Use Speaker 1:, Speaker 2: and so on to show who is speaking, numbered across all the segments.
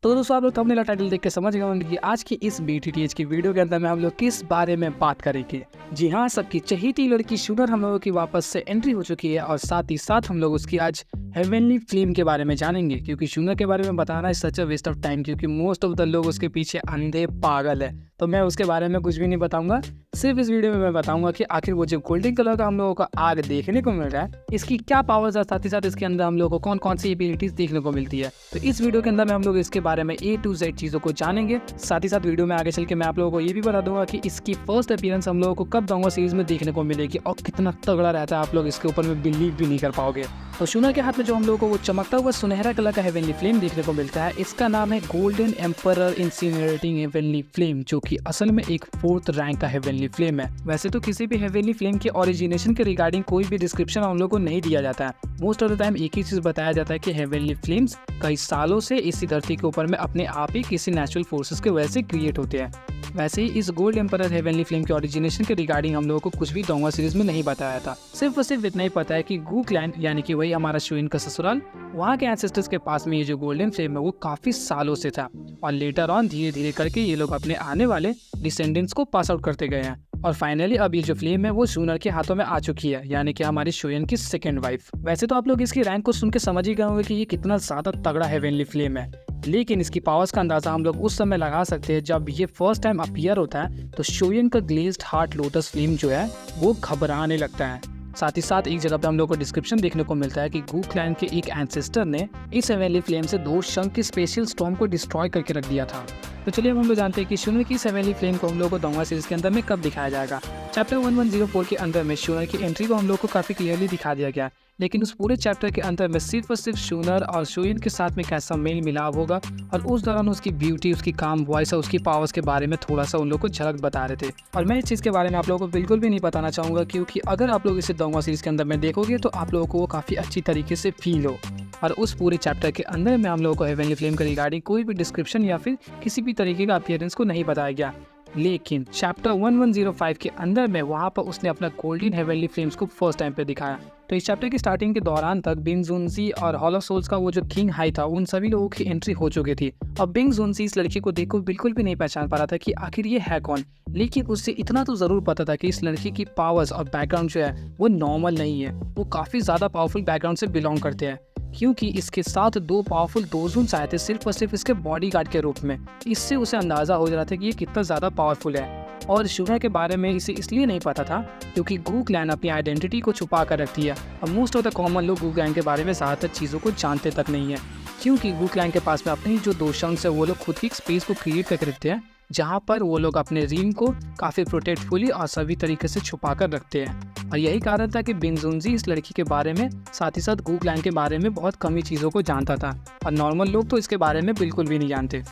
Speaker 1: तो दोस्तों आप लोग थंबनेल टाइटल देख के समझ गए होंगे कि आज की इस बीटीटीएच की वीडियो के अंदर में हम लोग किस बारे में बात करेंगे। जी हाँ, सबकी चहेती लड़की शूनर हम लोगों की वापस से एंट्री हो चुकी है और साथ ही साथ हम लोग उसकी आज हेवनली फ्लेम के बारे में जानेंगे, क्योंकि शूनर के बारे में बताना है सच अ वेस्ट ऑफ टाइम, क्योंकि मोस्ट ऑफ द लोग उसके पीछे अंधे पागल है। तो मैं उसके बारे में कुछ भी नहीं बताऊंगा, सिर्फ इस वीडियो में मैं बताऊंगा कि आखिर वो जो गोल्डन कलर का हम लोगों को आग देखने को मिल रहा है, इसकी क्या पावर्स है, साथ ही साथ इसके अंदर हम लोगों को कौन कौन सी एबिलिटीज देखने को मिलती है। तो इस वीडियो के अंदर में हम लोग इसके बारे में A to Z चीज़ों को जानेंगे। साथ ही साथ वीडियो में आगे चल के मैं आप लोगों को ये भी बता दूंगा कि इसकी फर्स्ट अपीयरेंस हम लोगों को कब दूंगा सीरीज में देखने को मिलेगी और कितना तगड़ा रहता है, आप लोग इसके ऊपर में बिलीव भी नहीं कर पाओगे। तो शूनर के हाथ में जो हम लोगों को वो चमकता हुआ सुनहरा कलर का हेवनली फ्लेम देखने को मिलता है, इसका नाम है गोल्डन एम्परर इंसिनरेटिंग हेवनली फ्लेम, जो कि असल में एक 4th रैंक का हेवनली फ्लेम है। वैसे तो किसी भी हेवनली फ्लेम के ओरिजिनेशन के रिगार्डिंग कोई भी डिस्क्रिप्शन हम लोग को नहीं दिया जाता है। मोस्ट ऑफ द टाइम एक ही चीज बताया जाता है कि हेवनली फ्लेम्स कई सालों से इसी धरती के ऊपर में अपने आप ही किसी नेचुरल फोर्सेस के वजह से क्रिएट होते हैं। वैसे ही इस गोल्ड एम्परर हेवनली फ्लेम के ओरिजिनेशन के रिगार्डिंग हम लोगों को कुछ भी डोंगा सीरीज में नहीं बताया था। सिर्फ और सिर्फ इतना ही पता है कि गू क्लैन यानी कि वही हमारा शोइन का ससुराल, वहाँ के एंसेस्टर्स के पास में ये जो गोल्डन फ्लेम है वो काफी सालों से था और लेटर ऑन धीरे धीरे करके ये लोग अपने आने वाले डिसेंडेंट्स को पास आउट करते गए हैं और फाइनली अब ये जो फ्लेम है वो शूनर के हाथों में आ चुकी है, यानी कि हमारी शोयन की सेकंड वाइफ। वैसे तो आप लोग इसकी रैंक को सुन के समझ ही गए होंगे कि ये कितना ज्यादा तगड़ा हेवनली फ्लेम है, लेकिन इसकी पावर्स का अंदाजा हम लोग उस समय लगा सकते हैं जब ये फर्स्ट टाइम अपीयर होता है तो शोयन का ग्लेज्ड हार्ट लोटस फ्लेम जो है वो घबराने लगता है। साथ ही साथ एक जगह पे हम लोग को डिस्क्रिप्शन देखने को मिलता है कि गू क्लैन के एक एंसेस्टर ने इस हेवनली फ्लेम से 2 शंक की स्पेशल स्टॉर्म को डिस्ट्रॉय करके रख दिया था। तो चलिए अब हम लोग जानते हैं कि शूनर की इस हेवनली फ्लेम को हम लोग को डोंगा सीरीज के अंदर में कब दिखाया जाएगा। चैप्टर 1104 के अंदर में शूनर की एंट्री को हम लोग को काफी क्लियरली दिखा दिया गया, लेकिन उस पूरे चैप्टर के अंदर में सिर्फ और सिर्फ शूनर और शोइन के साथ में कैसा मेल मिलाप होगा और उस दौरान उसकी ब्यूटी, उसकी काम वॉइस और उसकी पावर्स के बारे में थोड़ा सा उन लोग को झलक बता रहे थे। और मैं इस चीज़ के बारे में आप लोगों को बिल्कुल भी नहीं बताना चाहूँगा, क्योंकि अगर आप लोग इसे डोंगा सीरीज के अंदर में देखोगे तो आप लोगों को वो काफ़ी अच्छी तरीके से फील हो। और उस पूरे चैप्टर के अंदर में हम लोगों को हेवनली फ्लेम के रिगार्डिंग कोई भी डिस्क्रिप्शन या फिर किसी भी तरीके का अपीयरेंस को नहीं बताया गया, लेकिन चैप्टर 1105 के अंदर में वहाँ पर उसने अपना गोल्डन हेवनली फ्लेम्स को फर्स्ट टाइम पे दिखाया। तो इस चैप्टर की स्टार्टिंग के दौरान तक बिंग जुनसी और हॉल ऑफ सोल्स का वो जो किंग हाई था उन सभी लोगों की एंट्री हो चुकी थी और बिंग जुनसी इस लड़की को देखकर बिल्कुल भी नहीं पहचान पा रहा था कि आखिर ये है कौन, लेकिन उससे इतना तो जरूर पता था कि इस लड़की की पावर्स और बैकग्राउंड जो है वो नॉर्मल नहीं है, वो काफ़ी ज़्यादा पावरफुल बैकग्राउंड से बिलोंग करते हैं, क्योंकि इसके साथ 2 पावरफुल दोजून्स आए थे सिर्फ और सिर्फ इसके बॉडीगार्ड के रूप में। इससे उसे अंदाजा हो रहा था कि ये कितना ज़्यादा पावरफुल है। और शूनर के बारे में इसे इसलिए नहीं पता था क्योंकि गू क्लैन अपनी आइडेंटिटी को छुपा कर रखती है और मोस्ट ऑफ द कॉमन लोग गू क्लैन के बारे में ज़्यादातर चीज़ों को जानते तक नहीं है, क्योंकि गू क्लैन के पास में अपने जो 2 शंक्स है वो लोग खुद की एक स्पेस को क्रिएट करके रखते हैं जहाँ पर वो लोग अपने रीम को काफ़ी प्रोटेक्टफुली और सभी तरीके से छुपा कर रखते हैं। और यही कारण था कि बिंग जुनसी इस लड़की के बारे में साथ ही साथ गू क्लैन के बारे में बहुत कम ही चीज़ों को जानता था और नॉर्मल लोग तो इसके बारे में बिल्कुल भी नहीं जानते।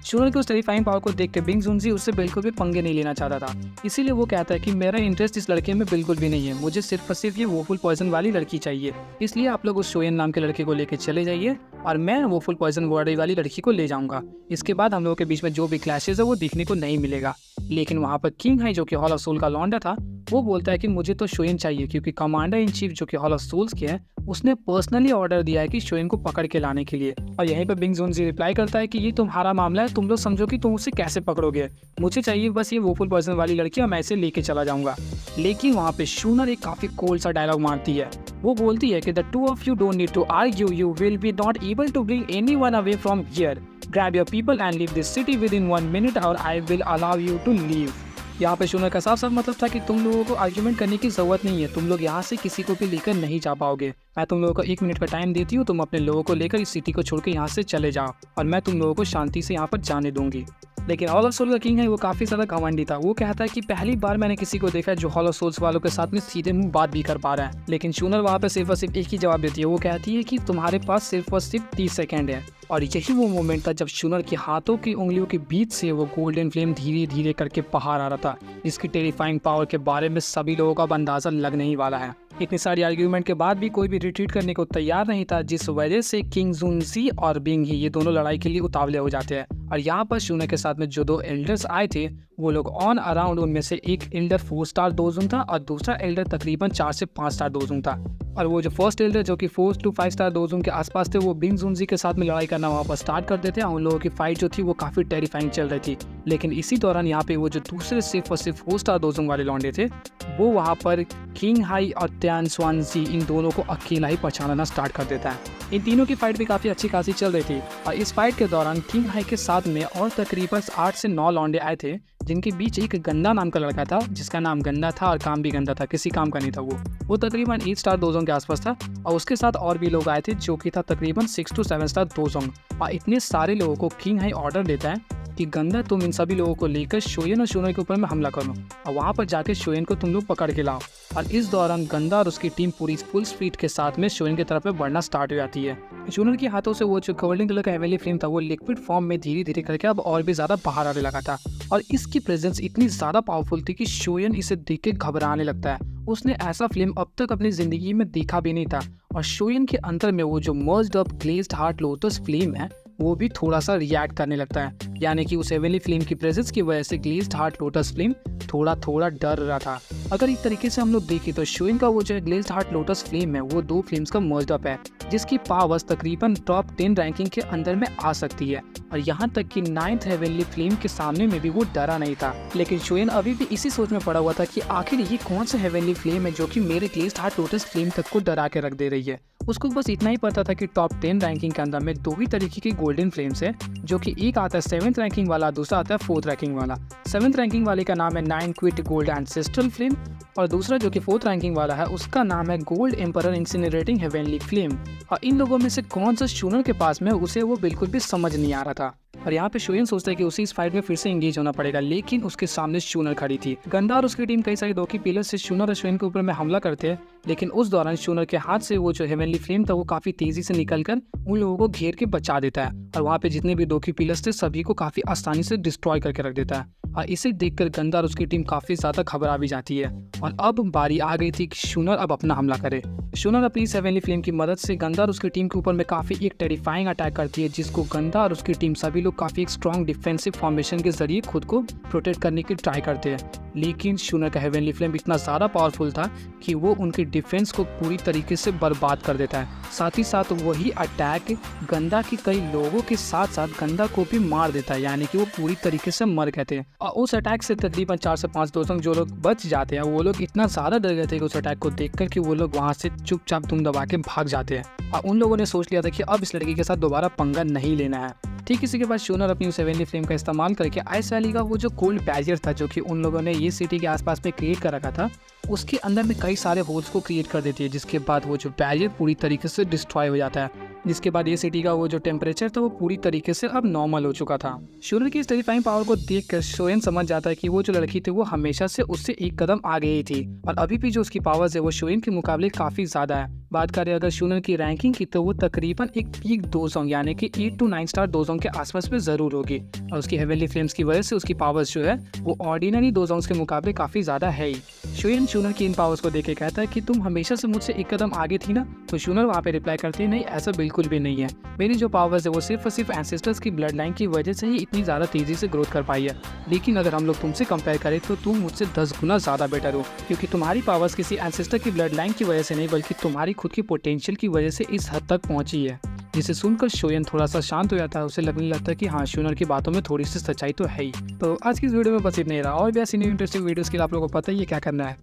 Speaker 1: शूनर की उस टेरिफाइंग पावर को देख के बिंग जुनसी उससे बिल्कुल भी पंगे नहीं लेना चाहता था, इसीलिए वो कहता है कि मेरा इंटरेस्ट इस लड़के में बिल्कुल भी नहीं है, मुझे सिर्फ और सिर्फ ये वोफुल पॉइजन वाली लड़की चाहिए, इसलिए आप लोग उस शोयन नाम के लड़के को लेके चले जाइए और मैं वोफुल पॉइजन बॉडी वाली लड़की को ले जाऊंगा। इसके बाद हम लोगों के बीच में जो भी क्लैशेज है वो देखने को नहीं मिलेगा। लेकिन वहाँ पर किंग हाई जो कि हॉल ऑफ सोल का लॉन्डा था वो बोलता है कि मुझे तो शोयन चाहिए, क्योंकि कमांडर इन चीफ जो कि हॉल ऑफ सोल्स के हैं उसने पर्सनली ऑर्डर दिया है कि शोयन को पकड़ के लाने के लिए। और यहीं पर बिंग जुनसी रिप्लाई करता है कि ये तुम्हारा मामला है, तुम लोग समझो कि तुम उसे कैसे पकड़ोगे, मुझे चाहिए बस ये वोफुल पॉइजन वाली लड़की और मैं इसे लेके चला जाऊंगा। लेकिन वहाँ पे शूनर एक काफी कोल्ड सा डायलॉग मारती है, वो बोलती है कि the 2 of you don't need to argue, you will be not able to bring anyone away from here, grab your people and leave this city within 1 minute or I will allow you to leave। यहाँ पे schooner का साफ साफ मतलब था कि तुम लोगों को आर्ग्यूमेंट करने की जरूरत नहीं है, तुम लोग यहाँ से किसी को भी लेकर नहीं जा पाओगे, मैं तुम लोगों को 1 मिनट का टाइम देती हूँ, तुम अपने लोगों को लेकर इस सिटी को छोड़ के यहाँ से चले जाओ और मैं तुम लोगों को शांति से यहाँ पर जाने दूंगी। लेकिन हॉल ऑफ सोल का किंग है वो काफ़ी ज़्यादा घमंडी था, वो कहता है कि पहली बार मैंने किसी को देखा है जो हॉल ऑफ सोल्स वालों के साथ में सीधे मुंह बात भी कर पा रहा है। लेकिन शूनर वहाँ पे सिर्फ और सिर्फ एक ही जवाब देती है, वो कहती है कि तुम्हारे पास सिर्फ और सिर्फ 30 सेकेंड है। और यही वो मोमेंट था जब शूनर के हाथों की उंगलियों के बीच से वो गोल्डन फ्लेम धीरे धीरे करके बाहर आ रहा था, जिसकी टेरिफाइंग पावर के बारे में सभी लोगों का अंदाजा लगने ही वाला है। इतनी सारी आर्ग्यूमेंट के बाद भी कोई भी रिट्रीट करने को तैयार नहीं था, जिस वजह से किंग जुनसी और बिंग ही ये दोनों लड़ाई के लिए उतावले हो जाते हैं। और यहाँ पर शूनर के साथ में जो 2 एल्डर्स आए थे वो लोग ऑन अराउंड, उनमें से एक एल्डर 4 स्टार दोजुन था और दूसरा एल्डर तकरीबन 4 से 5 स्टार दोजुन था। और वो जो फर्स्ट एल्डर जो कि 4 to 5 स्टार दोजोंग के आसपास थे, वो बिंग जुनजी के साथ में लड़ाई करना वहाँ पर स्टार्ट कर देते हैं। उन लोगों की फाइट जो थी वो काफ़ी टेरिफाइंग चल रही थी। लेकिन इसी दौरान यहाँ पे वो जो दूसरे सिर्फ और सिर्फ 4 स्टार दोजोंग वाले लौंडे थे, वो वहाँ पर किंग हाई और त्यान स्वानजी इन दोनों को अकेला ही पहचानना स्टार्ट कर देता है। इन तीनों की फाइट भी काफ़ी अच्छी खासी चल रही थी और इस फाइट के दौरान किंग हाई के साथ में और तकरीबन 8 से 9 लौंडे आए थे, जिनके बीच एक गंदा नाम का लड़का था, जिसका नाम गंदा था और काम भी गंदा था, किसी काम का नहीं था। वो तकरीबन 8 स्टार दोजोंग के आसपास था और उसके साथ और भी लोग आए थे जो कि था तकरीबन 6 to 7 स्टार दोजोंग। और इतने सारे लोगों को किंग हाई ऑर्डर देता है कि गंदा तुम इन सभी लोगों को लेकर शोयन और शूनर के ऊपर में हमला करो और वहाँ पर जाके शोयन को तुम लोग पकड़ के लाओ। और इस दौरान गंदा और उसकी टीम पूरी फुल स्पीड के साथ में शोयन की तरफ में बढ़ना स्टार्ट हो जाती है। शूनर के हाथों से वो जो गोल्डन कलर का हेवनली फ्लेम था वो लिक्विड फॉर्म में धीरे धीरे करके अब और भी ज़्यादा बाहर आने लगा था और इसकी प्रेजेंस इतनी ज़्यादा पावरफुल थी कि शोयन इसे देख के घबराने लगता है। उसने ऐसा फ्लेम अब तक अपनी ज़िंदगी में देखा भी नहीं था और शोयन के अंदर में वो जो merged up glazed heart lotus flame है वो भी थोड़ा सा रिएक्ट करने लगता है, यानी कि उस हेवनली फ्लेम की प्रेजेंस की वजह से ग्लेज्ड हार्ट लोटस फ्लेम थोड़ा थोड़ा डर रहा था। अगर एक तरीके से हम लोग देखें तो शोयन का वो जो ग्लेज्ड हार्ट लोटस फ्लेम है वो 2 फ्लेम्स का मर्ज्ड अप है, जिसकी पावर्स तकरीबन टॉप 10 रैंकिंग के अंदर में आ सकती है और यहाँ तक कि 9th हेवनली फ्लेम के सामने में भी वो डरा नहीं था। लेकिन शोयन अभी भी इसी सोच में पड़ा हुआ था कि आखिर ये कौन सा हेवनली फ्लेम है जो कि मेरे ग्लेज्ड हार्ट लोटस फ्लेम तक को डरा के रख दे रही है। उसको बस इतना ही पता था कि टॉप 10 रैंकिंग के अंदर में 2 ही तरीके के गोल्डन फ्लेम्स है, जो कि एक आता है 7th रैंकिंग वाला, दूसरा आता है 4th रैंकिंग वाला। 7th रैंकिंग वाले का नाम है 9 क्विट गोल्ड एंसेस्ट्रल फ्लेम और दूसरा जो कि 4th रैंकिंग वाला है उसका नाम है गोल्ड एम्परर इंसिनरेटिंग हेवनली फ्लेम। और इन लोगों में से कौन सा शूनर के पास में उसे वो बिल्कुल भी समझ नहीं आ रहा था। और यहाँ पे शोयन सोचता है कि उसे इस फाइट में फिर से एंगेज होना पड़ेगा, लेकिन उसके सामने शूनर खड़ी थी। गंदा और उसकी टीम कई सारी दो की पिलर से शूनर और शोयन के ऊपर में हमला करते हैं, लेकिन उस दौरान शूनर के हाथ से वो जो हेवनली फ्लेम था वो काफी तेजी से निकलकर उन लोगों को घेर के बचा देता है और वहाँ पे जितने भी दो की पिलर्स थे सभी को काफी आसानी से डिस्ट्रॉय करके रख देता है। और इसे देखकर गंदा और उसकी टीम काफी ज्यादा घबरा भी जाती है और अब बारी आ गई थी कि शूनर अब अपना हमला करे। शूनर अपनी इस हेवनली फ्लेम की मदद से गंदा और उसकी टीम के ऊपर में काफी एक टेरिफाइंग अटैक करती है, जिसको गंदा और उसकी टीम सभी लोग काफी एक स्ट्रॉन्ग डिफेंसिव फॉर्मेशन के जरिए खुद को प्रोटेक्ट करने की ट्राई करते हैं। लेकिन शूनर का हेवनली फ्लेम इतना ज़्यादा पावरफुल था कि वो उनकी डिफेंस को पूरी तरीके से बर्बाद कर देता है। साथ ही साथ वही अटैक गंदा के कई लोगों के साथ साथ गंदा को भी मार देता है, यानी कि वो पूरी तरीके से मर गए थे। और उस अटैक से तकरीबन 4 से 5 दोस्तों जो लोग बच जाते हैं वो लोग इतना ज़्यादा डर गए थे कि उस अटैक को देखकर कि वो लोग वहाँ से चुपचाप दुम दबा के भाग जाते हैं। और उन लोगों ने सोच लिया था कि अब इस लड़की के साथ दोबारा पंगा नहीं लेना है। ठीक इसी के बाद शूनर अपनी उस हेवनली फ्लेम का इस्तेमाल करके आइस वैली का वो जो कोल्ड बैरियर था जो कि उन लोगों ने ये सिटी के आसपास में क्रिएट कर रखा था, उसके अंदर में कई सारे होल्स को क्रिएट कर देती है, जिसके बाद वो जो बैरियर पूरी तरीके से डिस्ट्रॉय हो जाता है। जिसके बाद ये सिटी का वो जो टेम्परेचर था वो पूरी तरीके से अब नॉर्मल हो चुका था। शूनर की इस टेरिफाइंग पावर को देखकर शोयन समझ जाता है कि वो जो लड़की थी वो हमेशा से उससे एक कदम आगे ही थी और अभी भी जो उसकी पावर्स है वो शोयन के मुकाबले काफी ज्यादा है। बात करें अगर शूनर की रैंकिंग की तो वो तकरीबन एक पीक दोजोंग यानी कि 8 to 9 स्टार दोजोंग के आसपास में जरूर होगी और उसकी हेवनली फ्लेम्स की वजह से उसकी पावर्स जो है वो ऑर्डिनरी दोजोंग्स के मुकाबले काफी ज्यादा है ही। शोयन शूनर की इन पावर्स को देख के कहता है कि तुम हमेशा से मुझसे एक कदम आगे थी ना, तो शूनर वहाँ पे रिप्लाई करती है नहीं ऐसा बिल्कुल भी नहीं है, मेरी जो पावर्स है वो सिर्फ और सिर्फ एंसेस्टर्स की ब्लड लाइन की वजह से ही इतनी ज़्यादा तेज़ी से ग्रोथ कर पाई है, लेकिन अगर हम लोग तुमसे कंपेयर करें तो तुम मुझसे 10 गुना ज़्यादा बेटर हो, क्योंकि तुम्हारी पावर्स किसी एंसेस्टर की ब्लड लाइन की वजह से नहीं बल्कि तुम्हारी खुद की पोटेंशियल की वजह से इस हद तक पहुंची है। जिसे सुनकर शोयन थोड़ा सा शांत हो जाता है, उसे लगने लगता है कि हाँ शूनर की बातों में थोड़ी सी सच्चाई तो है ही। तो आज की इस वीडियो में बस इतना ही रहा और भी ऐसी न्यू इंटरेस्टिंग वीडियोस के लिए आप लोगों को पता ही है क्या करना है।